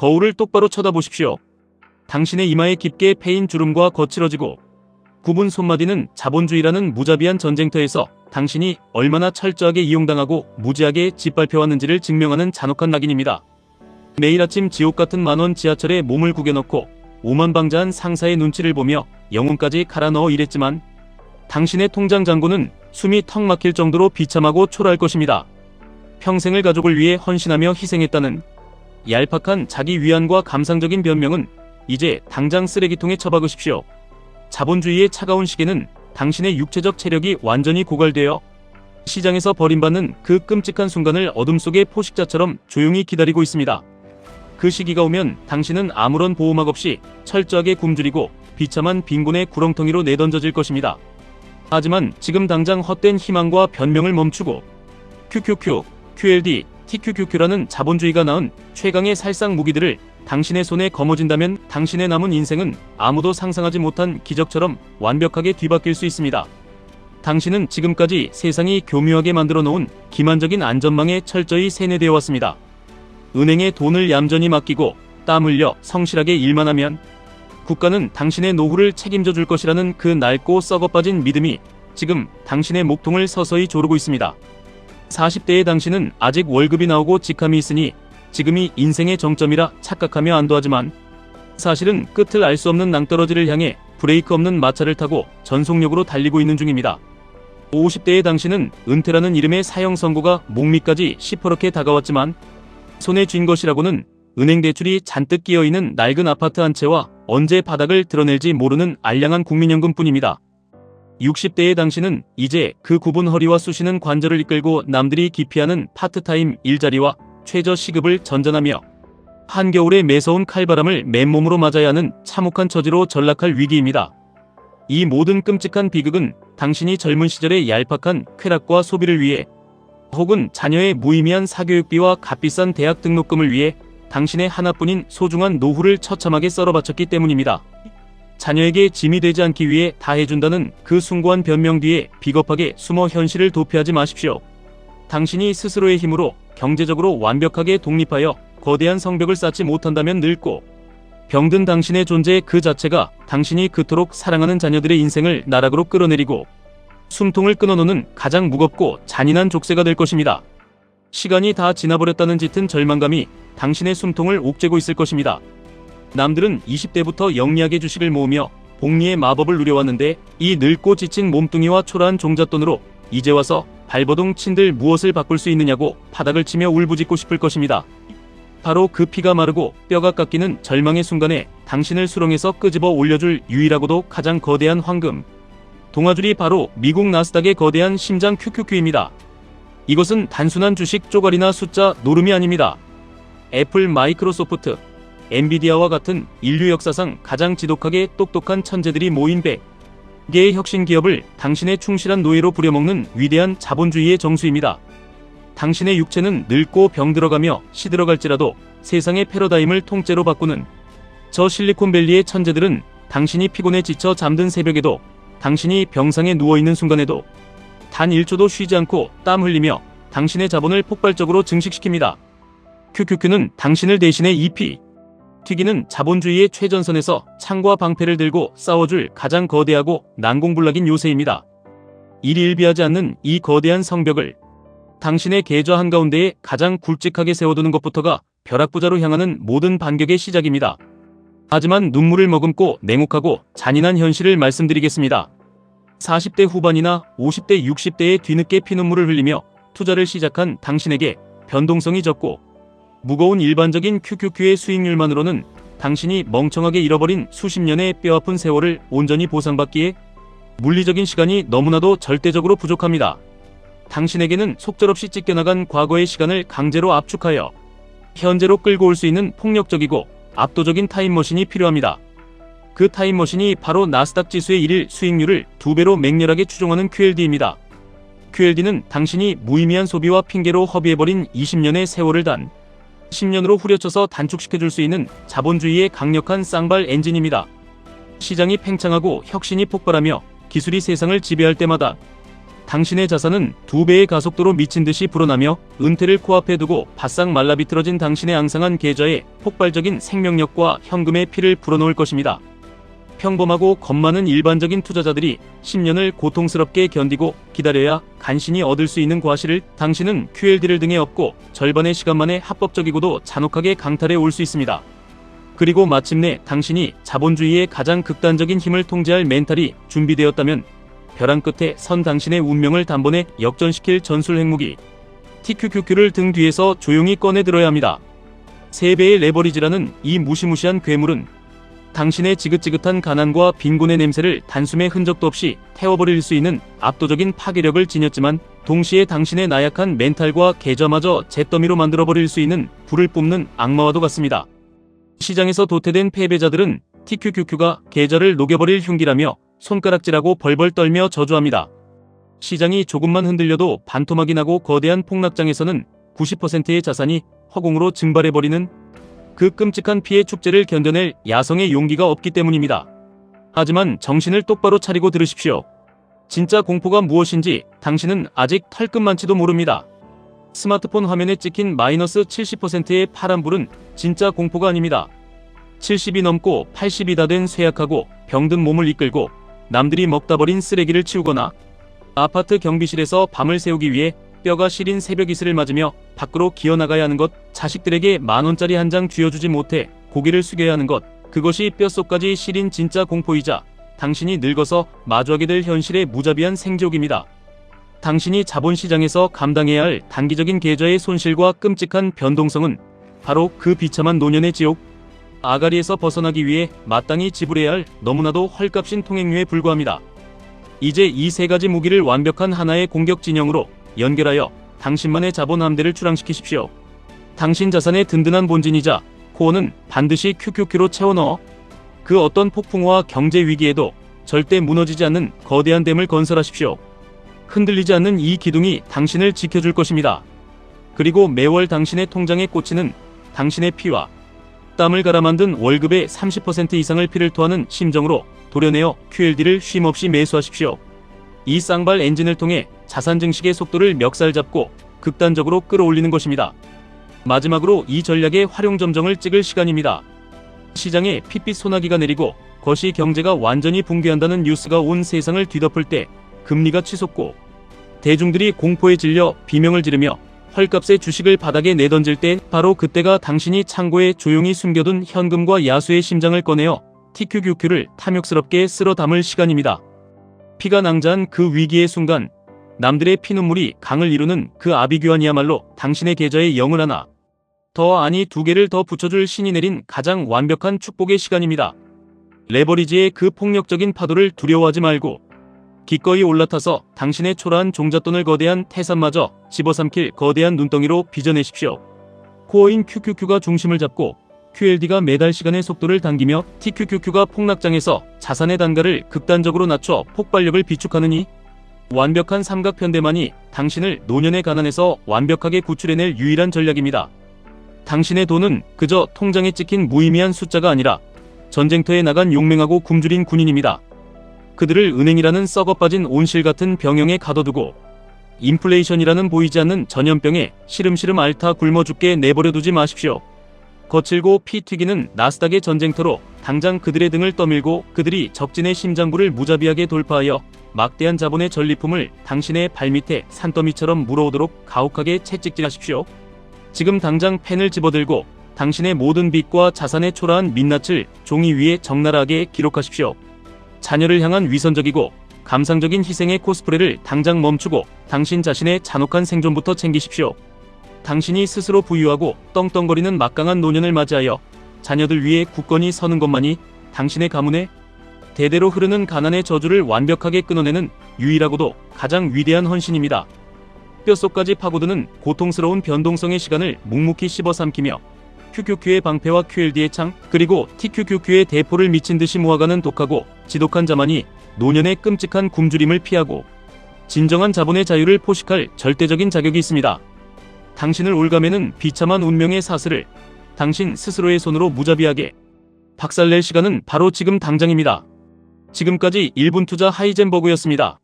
거울을 똑바로 쳐다보십시오. 당신의 이마에 깊게 패인 주름과 거칠어지고 굽은 손마디는 자본주의라는 무자비한 전쟁터에서 당신이 얼마나 철저하게 이용당하고 무지하게 짓밟혀왔는지를 증명하는 잔혹한 낙인입니다. 매일 아침 지옥같은 만원 지하철에 몸을 구겨넣고 오만방자한 상사의 눈치를 보며 영혼까지 갈아 넣어 일했지만 당신의 통장 잔고는 숨이 턱 막힐 정도로 비참하고 초라할 것입니다. 평생을 가족을 위해 헌신하며 희생했다는 얄팍한 자기 위안과 감상적인 변명은 이제 당장 쓰레기통에 처박으십시오. 자본주의의 차가운 시계는 당신의 육체적 체력이 완전히 고갈되어 시장에서 버림받는 그 끔찍한 순간을 어둠 속의 포식자처럼 조용히 기다리고 있습니다. 그 시기가 오면 당신은 아무런 보호막 없이 철저하게 굶주리고 비참한 빈곤의 구렁텅이로 내던져질 것입니다. 하지만 지금 당장 헛된 희망과 변명을 멈추고 QQQ, QLD, TQQQ라는 자본주의가 낳은 최강의 살상 무기들을 당신의 손에 거머쥔다면 당신의 남은 인생은 아무도 상상하지 못한 기적처럼 완벽하게 뒤바뀔 수 있습니다. 당신은 지금까지 세상이 교묘하게 만들어 놓은 기만적인 안전망에 철저히 세뇌되어 왔습니다. 은행에 돈을 얌전히 맡기고 땀 흘려 성실하게 일만 하면 국가는 당신의 노후를 책임져 줄 것이라는 그 낡고 썩어빠진 믿음이 지금 당신의 목통을 서서히 조르고 있습니다. 40대의 당신은 아직 월급이 나오고 직함이 있으니 지금이 인생의 정점이라 착각하며 안도하지만 사실은 끝을 알 수 없는 낭떠러지를 향해 브레이크 없는 마차를 타고 전속력으로 달리고 있는 중입니다. 50대의 당신은 은퇴라는 이름의 사형 선고가 목밑까지 시퍼렇게 다가왔지만 손에 쥔 것이라고는 은행 대출이 잔뜩 끼어있는 낡은 아파트 한 채와 언제 바닥을 드러낼지 모르는 알량한 국민연금뿐입니다. 60대의 당신은 이제 그 굽은 허리와 쑤시는 관절을 이끌고 남들이 기피하는 파트타임 일자리와 최저 시급을 전전하며 한겨울의 매서운 칼바람을 맨몸으로 맞아야 하는 참혹한 처지로 전락할 위기입니다. 이 모든 끔찍한 비극은 당신이 젊은 시절의 얄팍한 쾌락과 소비를 위해 혹은 자녀의 무의미한 사교육비와 값비싼 대학 등록금을 위해 당신의 하나뿐인 소중한 노후를 처참하게 썰어 바쳤기 때문입니다. 자녀에게 짐이 되지 않기 위해 다 해준다는 그 숭고한 변명 뒤에 비겁하게 숨어 현실을 도피하지 마십시오. 당신이 스스로의 힘으로 경제적으로 완벽하게 독립하여 거대한 성벽을 쌓지 못한다면 늙고 병든 당신의 존재 그 자체가 당신이 그토록 사랑하는 자녀들의 인생을 나락으로 끌어내리고 숨통을 끊어놓는 가장 무겁고 잔인한 족쇄가 될 것입니다. 시간이 다 지나버렸다는 짙은 절망감이 당신의 숨통을 옥죄고 있을 것입니다. 남들은 20대부터 영리하게 주식을 모으며 복리의 마법을 누려왔는데 이 늙고 지친 몸뚱이와 초라한 종잣돈으로 이제 와서 발버둥 친들 무엇을 바꿀 수 있느냐고 바닥을 치며 울부짖고 싶을 것입니다. 바로 그 피가 마르고 뼈가 깎이는 절망의 순간에 당신을 수렁에서 끄집어 올려줄 유일하고도 가장 거대한 황금 동아줄이 바로 미국 나스닥의 거대한 심장 QQQ입니다. 이것은 단순한 주식 쪼가리나 숫자 노름이 아닙니다. 애플, 마이크로소프트, 엔비디아와 같은 인류 역사상 가장 지독하게 똑똑한 천재들이 모인 100개의 혁신 기업을 당신의 충실한 노예로 부려먹는 위대한 자본주의의 정수입니다. 당신의 육체는 늙고 병들어가며 시들어갈지라도 세상의 패러다임을 통째로 바꾸는 저 실리콘밸리의 천재들은 당신이 피곤해 지쳐 잠든 새벽에도 당신이 병상에 누워있는 순간에도 단 1초도 쉬지 않고 땀 흘리며 당신의 자본을 폭발적으로 증식시킵니다. QQQ는 당신을 대신해 EP 튀기는 자본주의의 최전선에서 창과 방패를 들고 싸워줄 가장 거대하고 난공불락인 요새입니다. 일희일비하지 않는 이 거대한 성벽을 당신의 계좌 한가운데에 가장 굵직하게 세워두는 것부터가 벼락부자로 향하는 모든 반격의 시작입니다. 하지만 눈물을 머금고 냉혹하고 잔인한 현실을 말씀드리겠습니다. 40대 후반이나 50대 60대의 뒤늦게 피눈물을 흘리며 투자를 시작한 당신에게 변동성이 적고 무거운 일반적인 QQQ의 수익률만으로는 당신이 멍청하게 잃어버린 수십 년의 뼈아픈 세월을 온전히 보상받기에 물리적인 시간이 너무나도 절대적으로 부족합니다. 당신에게는 속절없이 찢겨나간 과거의 시간을 강제로 압축하여 현재로 끌고 올 수 있는 폭력적이고 압도적인 타임머신이 필요합니다. 그 타임머신이 바로 나스닥 지수의 1일 수익률을 2배로 맹렬하게 추종하는 QLD입니다. QLD는 당신이 무의미한 소비와 핑계로 허비해버린 20년의 세월을 단 10년으로 후려쳐서 단축시켜줄 수 있는 자본주의의 강력한 쌍발 엔진입니다. 시장이 팽창하고 혁신이 폭발하며 기술이 세상을 지배할 때마다 당신의 자산은 2배의 가속도로 미친 듯이 불어나며 은퇴를 코앞에 두고 바싹 말라비틀어진 당신의 앙상한 계좌에 폭발적인 생명력과 현금의 피를 불어넣을 것입니다. 평범하고 겁 많은 일반적인 투자자들이 10년을 고통스럽게 견디고 기다려야 간신히 얻을 수 있는 과실을 당신은 QLD를 등에 업고 절반의 시간 만에 합법적이고도 잔혹하게 강탈해 올 수 있습니다. 그리고 마침내 당신이 자본주의의 가장 극단적인 힘을 통제할 멘탈이 준비되었다면 벼랑 끝에 선 당신의 운명을 단번에 역전시킬 전술 핵무기 TQQQ를 등 뒤에서 조용히 꺼내 들어야 합니다. 3배의 레버리지라는 이 무시무시한 괴물은 당신의 지긋지긋한 가난과 빈곤의 냄새를 단숨에 흔적도 없이 태워버릴 수 있는 압도적인 파괴력을 지녔지만 동시에 당신의 나약한 멘탈과 계좌마저 잿더미로 만들어버릴 수 있는 불을 뿜는 악마와도 같습니다. 시장에서 도태된 패배자들은 TQQQ가 계좌를 녹여버릴 흉기라며 손가락질하고 벌벌 떨며 저주합니다. 시장이 조금만 흔들려도 반토막이 나고 거대한 폭락장에서는 90%의 자산이 허공으로 증발해버리는 그 끔찍한 피해 축제를 견뎌낼 야성의 용기가 없기 때문입니다. 하지만 정신을 똑바로 차리고 들으십시오. 진짜 공포가 무엇인지 당신은 아직 털끝만치도 모릅니다. 스마트폰 화면에 찍힌 마이너스 70%의 파란불은 진짜 공포가 아닙니다. 70이 넘고 80이 다 된 쇠약하고 병든 몸을 이끌고 남들이 먹다 버린 쓰레기를 치우거나 아파트 경비실에서 밤을 새우기 위해 뼈가 시린 새벽 이슬을 맞으며 밖으로 기어나가야 하는 것, 자식들에게 만원짜리 한 장 쥐어주지 못해 고개를 숙여야 하는 것, 그것이 뼛속까지 시린 진짜 공포이자 당신이 늙어서 마주하게 될 현실의 무자비한 생지옥입니다. 당신이 자본시장에서 감당해야 할 단기적인 계좌의 손실과 끔찍한 변동성은 바로 그 비참한 노년의 지옥, 아가리에서 벗어나기 위해 마땅히 지불해야 할 너무나도 헐값인 통행료에 불과합니다. 이제 이 3가지 무기를 완벽한 하나의 공격 진영으로 연결하여 당신만의 자본 함대를 출항시키십시오. 당신 자산의 든든한 본진이자 코어는 반드시 QQQ로 채워넣어 그 어떤 폭풍과 경제 위기에도 절대 무너지지 않는 거대한 댐을 건설하십시오. 흔들리지 않는 이 기둥이 당신을 지켜줄 것입니다. 그리고 매월 당신의 통장에 꽂히는 당신의 피와 땀을 갈아 만든 월급의 30% 이상을 피를 토하는 심정으로 도려내어 QLD를 쉼없이 매수하십시오. 이 쌍발 엔진을 통해 자산 증식의 속도를 멱살잡고 극단적으로 끌어올리는 것입니다. 마지막으로 이 전략의 활용점정을 찍을 시간입니다. 시장에 핏빛 소나기가 내리고 거시 경제가 완전히 붕괴한다는 뉴스가 온 세상을 뒤덮을 때, 금리가 치솟고 대중들이 공포에 질려 비명을 지르며 헐값의 주식을 바닥에 내던질 때, 바로 그때가 당신이 창고에 조용히 숨겨둔 현금과 야수의 심장을 꺼내어 TQQQ를 탐욕스럽게 쓸어 담을 시간입니다. 피가 낭자한 그 위기의 순간, 남들의 피눈물이 강을 이루는 그 아비규환이야말로 당신의 계좌에 0을 하나 더, 아니 2개를 더 붙여줄 신이 내린 가장 완벽한 축복의 시간입니다. 레버리지의 그 폭력적인 파도를 두려워하지 말고 기꺼이 올라타서 당신의 초라한 종잣돈을 거대한 태산마저 집어삼킬 거대한 눈덩이로 빚어내십시오. 코어인 QQQ가 중심을 잡고 QLD가 매달 시간의 속도를 당기며 TQQQ가 폭락장에서 자산의 단가를 극단적으로 낮춰 폭발력을 비축하느니, 완벽한 삼각편대만이 당신을 노년의 가난에서 완벽하게 구출해낼 유일한 전략입니다. 당신의 돈은 그저 통장에 찍힌 무의미한 숫자가 아니라 전쟁터에 나간 용맹하고 굶주린 군인입니다. 그들을 은행이라는 썩어빠진 온실 같은 병영에 가둬두고 인플레이션이라는 보이지 않는 전염병에 시름시름 앓다 굶어 죽게 내버려두지 마십시오. 거칠고 피 튀기는 나스닥의 전쟁터로 당장 그들의 등을 떠밀고 그들이 적진의 심장부를 무자비하게 돌파하여 막대한 자본의 전리품을 당신의 발밑에 산더미처럼 물어오도록 가혹하게 채찍질하십시오. 지금 당장 펜을 집어들고 당신의 모든 빚과 자산의 초라한 민낯을 종이 위에 적나라하게 기록하십시오. 자녀를 향한 위선적이고 감상적인 희생의 코스프레를 당장 멈추고 당신 자신의 잔혹한 생존부터 챙기십시오. 당신이 스스로 부유하고 떵떵거리는 막강한 노년을 맞이하여 자녀들 위해 굳건히 서는 것만이 당신의 가문에 대대로 흐르는 가난의 저주를 완벽하게 끊어내는 유일하고도 가장 위대한 헌신입니다. 뼛속까지 파고드는 고통스러운 변동성의 시간을 묵묵히 씹어삼키며 QQQ의 방패와 QLD의 창, 그리고 TQQQ의 대포를 미친듯이 모아가는 독하고 지독한 자만이 노년의 끔찍한 굶주림을 피하고 진정한 자본의 자유를 포식할 절대적인 자격이 있습니다. 당신을 올가매는 비참한 운명의 사슬을 당신 스스로의 손으로 무자비하게 박살낼 시간은 바로 지금 당장입니다. 지금까지 1분 투자 하이젠버그였습니다.